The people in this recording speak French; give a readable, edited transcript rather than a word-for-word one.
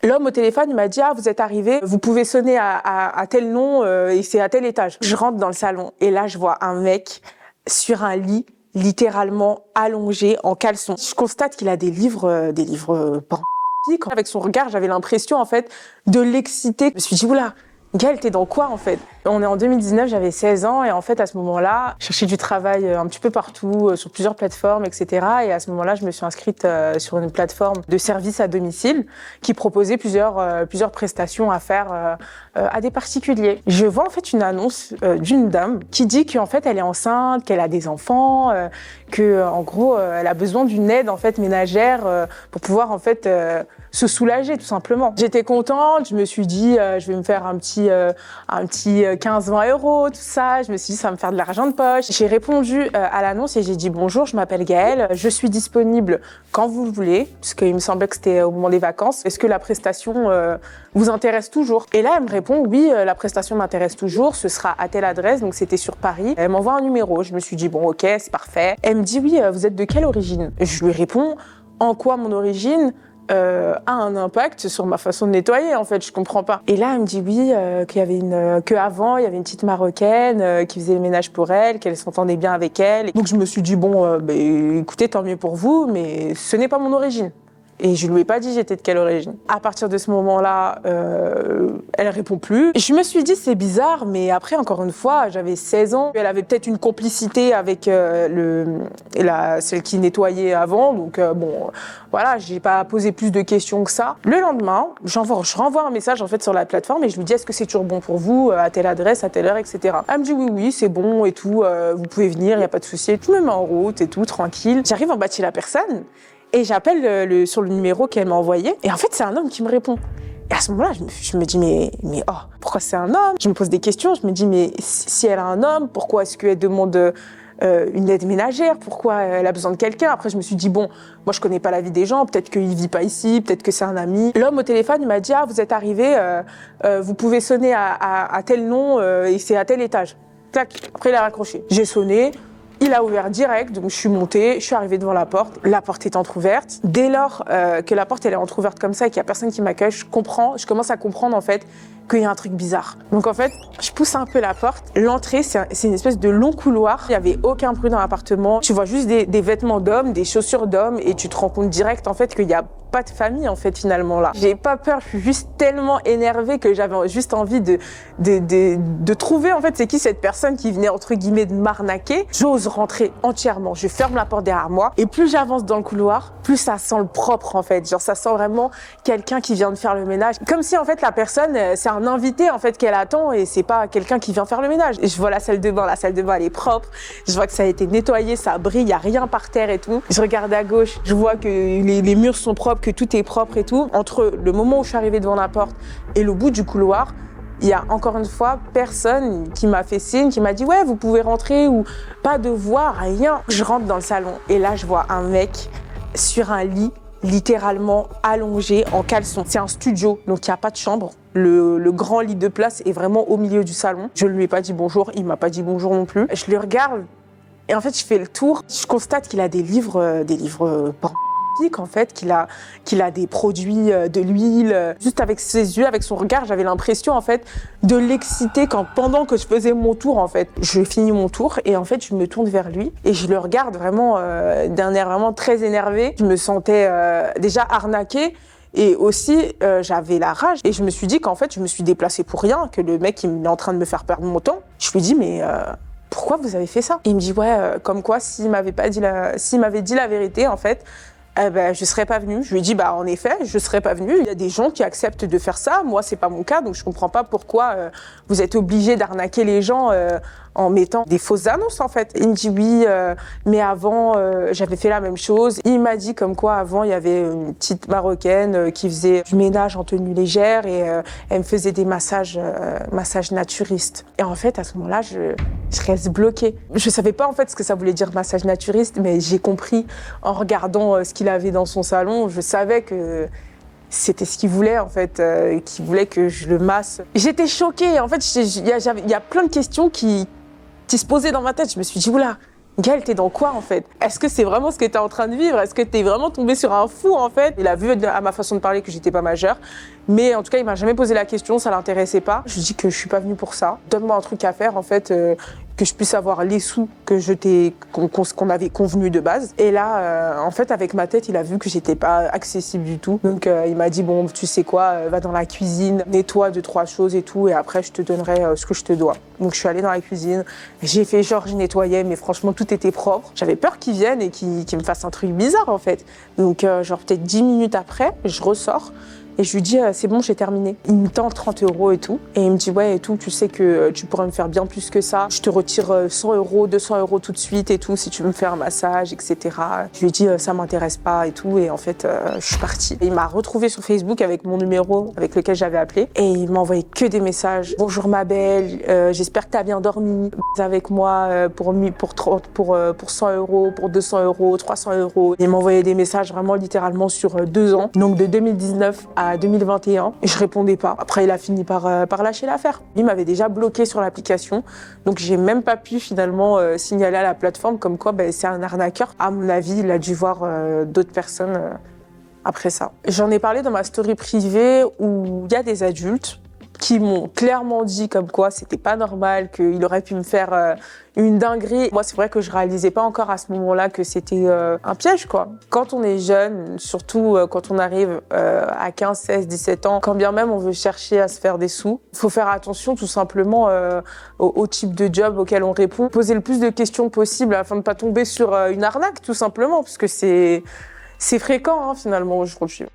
L'homme au téléphone, il m'a dit « Ah, vous êtes arrivé, vous pouvez sonner à tel nom et c'est à tel étage. » Je rentre dans le salon et là, je vois un mec sur un lit, littéralement allongé en caleçon. Je constate qu'il a des livres pornographiques. Avec son regard, j'avais l'impression, en fait, de l'exciter. Je me suis dit « Oula, Gaëlle, t'es dans quoi, en fait ?» On est en 2019, j'avais 16 ans et en fait, à ce moment-là, je cherchais du travail un petit peu partout, sur plusieurs plateformes, etc. Et à ce moment-là, je me suis inscrite sur une plateforme de services à domicile qui proposait plusieurs prestations à faire à des particuliers. Je vois en fait une annonce d'une dame qui dit qu'en fait, elle est enceinte, qu'elle a des enfants, que en gros, elle a besoin d'une aide en fait ménagère pour pouvoir en fait se soulager tout simplement. J'étais contente, je me suis dit je vais me faire un petit 15-20 euros, tout ça. Je me suis dit, ça va me faire de l'argent de poche. J'ai répondu à l'annonce et j'ai dit, bonjour, je m'appelle Gaëlle. Je suis disponible quand vous le voulez, parce qu'il me semblait que c'était au moment des vacances. Est-ce que la prestation vous intéresse toujours? Et là, elle me répond, oui, la prestation m'intéresse toujours. Ce sera à telle adresse, donc c'était sur Paris. Elle m'envoie un numéro. Je me suis dit, bon, ok, c'est parfait. Elle me dit, oui, vous êtes de quelle origine? Je lui réponds, en quoi mon origine a un impact sur ma façon de nettoyer, en fait, je comprends pas. Et là, elle me dit oui, qu'avant, il y avait une petite Marocaine qui faisait le ménage pour elle, qu'elle s'entendait bien avec elle. Donc je me suis dit, bon, écoutez, tant mieux pour vous, mais ce n'est pas mon origine. Et je lui ai pas dit j'étais de quelle origine. À partir de ce moment-là, elle répond plus. Je me suis dit c'est bizarre, mais après encore une fois, j'avais 16 ans. Elle avait peut-être une complicité avec celle qui nettoyait avant, donc bon, voilà, j'ai pas posé plus de questions que ça. Le lendemain, je renvoie un message en fait sur la plateforme et je lui dis est-ce que c'est toujours bon pour vous, à telle adresse, à telle heure, etc. Elle me dit oui, c'est bon et tout, vous pouvez venir, y a pas de souci. Je me mets en route et tout, tranquille. J'arrive en bas de chez la personne. Et j'appelle sur le numéro qu'elle m'a envoyé. Et en fait, c'est un homme qui me répond. Et à ce moment-là, je me dis, mais pourquoi c'est un homme? Je me pose des questions. Je me dis, mais si elle a un homme, pourquoi est-ce qu'elle demande une aide ménagère? Pourquoi elle a besoin de quelqu'un? Après, je me suis dit, bon, moi, je connais pas la vie des gens. Peut-être qu'il vit pas ici. Peut-être que c'est un ami. L'homme au téléphone, il m'a dit, ah, vous êtes arrivé. Vous pouvez sonner à tel nom et c'est à tel étage. Tac. Après, il a raccroché. J'ai sonné. Il a ouvert direct, donc je suis montée, je suis arrivée devant la porte est entrouverte. Dès lors que la porte elle est entrouverte comme ça et qu'il y a personne qui m'accueille, je commence à comprendre en fait qu'il y a un truc bizarre. Donc en fait, je pousse un peu la porte. L'entrée, c'est une espèce de long couloir. Il y avait aucun bruit dans l'appartement. Tu vois juste des vêtements d'hommes, des chaussures d'hommes et tu te rends compte direct en fait qu'il y a pas de famille en fait finalement là. J'ai pas peur, je suis juste tellement énervée que j'avais juste envie de trouver en fait c'est qui cette personne qui venait entre guillemets de m'arnaquer. J'ose rentrer entièrement, je ferme la porte derrière moi et plus j'avance dans le couloir, plus ça sent le propre en fait. Genre ça sent vraiment quelqu'un qui vient de faire le ménage. Comme si en fait la personne c'est un invité en fait qu'elle attend et c'est pas quelqu'un qui vient faire le ménage. Et je vois la salle de bain elle est propre, je vois que ça a été nettoyé, ça brille, il y a rien par terre et tout. Je regarde à gauche, je vois que les murs sont propres, que tout est propre et tout. Entre le moment où je suis arrivée devant la porte et le bout du couloir, il y a encore une fois personne qui m'a fait signe, qui m'a dit ouais vous pouvez rentrer ou pas de voix, rien. Je rentre dans le salon et là je vois un mec sur un lit littéralement allongé en caleçon. C'est un studio donc il n'y a pas de chambre. Le grand lit de place est vraiment au milieu du salon. Je ne lui ai pas dit bonjour, il m'a pas dit bonjour non plus. Je le regarde et en fait je fais le tour. Je constate qu'il a des livres en fait, qu'il a des produits de l'huile. Juste avec ses yeux, avec son regard, j'avais l'impression en fait de l'exciter pendant que je faisais mon tour en fait. Je finis mon tour et en fait je me tourne vers lui et je le regarde vraiment d'un air vraiment très énervé. Je me sentais déjà arnaquée. Et aussi, j'avais la rage et je me suis dit qu'en fait, je me suis déplacée pour rien, que le mec, il est en train de me faire perdre mon temps. Je lui ai dit, mais pourquoi vous avez fait ça? Et il me dit, ouais, comme quoi, s'il m'avait dit la vérité, en fait, je serais pas venue. Je lui ai dit, en effet, je serais pas venue. Il y a des gens qui acceptent de faire ça. Moi, c'est pas mon cas, donc je comprends pas pourquoi vous êtes obligés d'arnaquer les gens en mettant des fausses annonces, en fait. Il me dit oui, mais avant, j'avais fait la même chose. Il m'a dit comme quoi, avant, il y avait une petite Marocaine qui faisait du ménage en tenue légère et elle me faisait des massages naturistes. Et en fait, à ce moment-là, je reste bloquée. Je savais pas, en fait, ce que ça voulait dire massage naturiste, mais j'ai compris en regardant ce qu'il avait dans son salon. Je savais que c'était ce qu'il voulait, en fait, qu'il voulait que je le masse. J'étais choquée. En fait, il y a plein de questions qui se posaient dans ma tête. Je me suis dit, oula, Gaël, t'es dans quoi en fait? Est-ce que c'est vraiment ce que t'es en train de vivre? Est-ce que t'es vraiment tombé sur un fou en fait? Il a vu à ma façon de parler que j'étais pas majeure, mais en tout cas il m'a jamais posé la question, ça l'intéressait pas. Je lui dis que je suis pas venue pour ça. Donne-moi un truc à faire en fait, que je puisse avoir les sous que qu'on avait convenu de base. Et là, en fait avec ma tête, il a vu que j'étais pas accessible du tout. Donc il m'a dit bon, tu sais quoi, va dans la cuisine, nettoie 2-3 choses et tout, et après je te donnerai ce que je te dois. Donc je suis allée dans la cuisine, j'ai fait genre je nettoyais, mais franchement tout était propre. J'avais peur qu'il vienne et qu'il me fasse un truc bizarre en fait. Donc genre peut-être 10 minutes après, je ressors et je lui dis c'est bon, j'ai terminé. Il me tend 30 € et tout. Et il me dit ouais et tout, tu sais que tu pourrais me faire bien plus que ça. Je te retire 100 €, 200 € tout de suite et tout si tu veux me faire un massage, etc. Je lui ai dit ça m'intéresse pas et tout. Et en fait je suis partie. Et il m'a retrouvée sur Facebook avec mon numéro avec lequel j'avais appelé. Et il m'a envoyé que des messages. Bonjour ma belle, j'espère que t'as bien dormi. Avec moi pour 100 €, pour 200 €, 300 €. Il m'a envoyé des messages vraiment littéralement sur 2 ans. Donc de 2019 à 2021 et je répondais pas. Après il a fini par lâcher l'affaire. Il m'avait déjà bloqué sur l'application, donc j'ai même pas pu finalement signaler à la plateforme comme quoi c'est un arnaqueur. À mon avis, il a dû voir d'autres personnes après ça. J'en ai parlé dans ma story privée où il y a des adultes qui m'ont clairement dit comme quoi c'était pas normal, qu'il aurait pu me faire une dinguerie. Moi, c'est vrai que je réalisais pas encore à ce moment-là que c'était un piège, quoi. Quand on est jeune, surtout quand on arrive à 15, 16, 17 ans, quand bien même on veut chercher à se faire des sous, il faut faire attention tout simplement au type de job auquel on répond. Poser le plus de questions possible afin de pas tomber sur une arnaque, tout simplement, parce que c'est fréquent, hein, finalement, aujourd'hui.